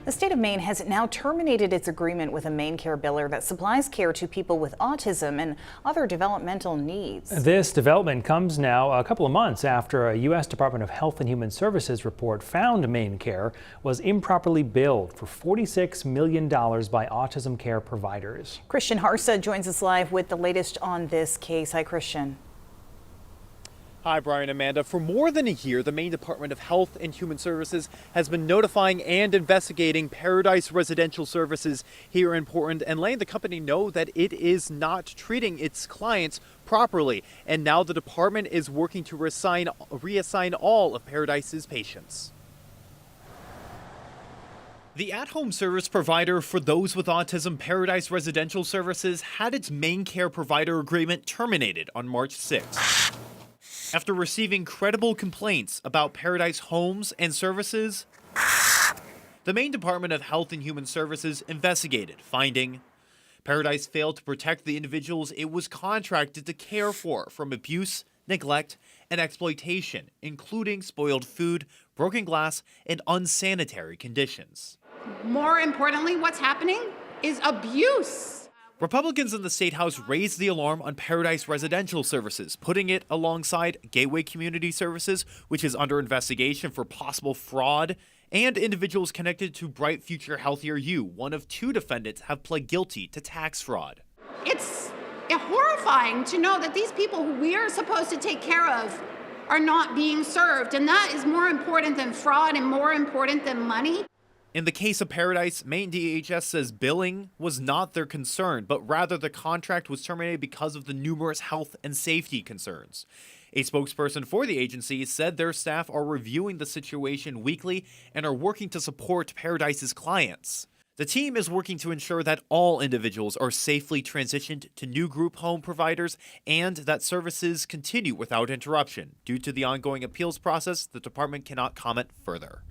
The state of Maine has now terminated its agreement with a MaineCare biller that supplies care to people with autism and other developmental needs. This development comes now a couple of months after a U.S. Department of Health and Human Services report found MaineCare was improperly billed for $46 million by autism care providers. Christian Harsa joins us live with the latest on this case. Hi, Christian. Hi, Brian and Amanda. For more than a year, the Maine Department of Health and Human Services has been notifying and investigating Paradise Residential Services here in Portland and letting the company know that it is not treating its clients properly. And now the department is working to reassign all of Paradise's patients. The at-home service provider for those with autism, Paradise Residential Services, had its MaineCare provider agreement terminated on March 6th. After receiving credible complaints about Paradise homes and services, the Maine Department of Health and Human Services investigated, finding Paradise failed to protect the individuals it was contracted to care for from abuse, neglect, and exploitation, including spoiled food, broken glass, and unsanitary conditions. More importantly, what's happening is abuse. Republicans in the State House raised the alarm on Paradise Residential Services, putting it alongside Gateway Community Services, which is under investigation for possible fraud, and individuals connected to Bright Future Healthier You. One of two defendants have pled guilty to tax fraud. It's horrifying to know that these people who we are supposed to take care of are not being served, and that is more important than fraud and more important than money. In the case of Paradise, Maine DHHS says billing was not their concern, but rather the contract was terminated because of the numerous health and safety concerns. A spokesperson for the agency said their staff are reviewing the situation weekly and are working to support Paradise's clients. The team is working to ensure that all individuals are safely transitioned to new group home providers and that services continue without interruption. Due to the ongoing appeals process, the department cannot comment further.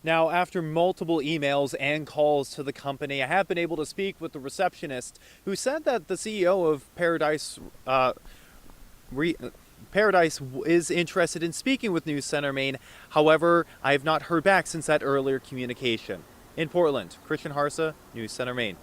Now, after multiple emails and calls to the company, I have been able to speak with the receptionist who said that the CEO of Paradise is interested in speaking with News Center Maine. However, I have not heard back since that earlier communication. In Portland, Christian Harsa, News Center Maine.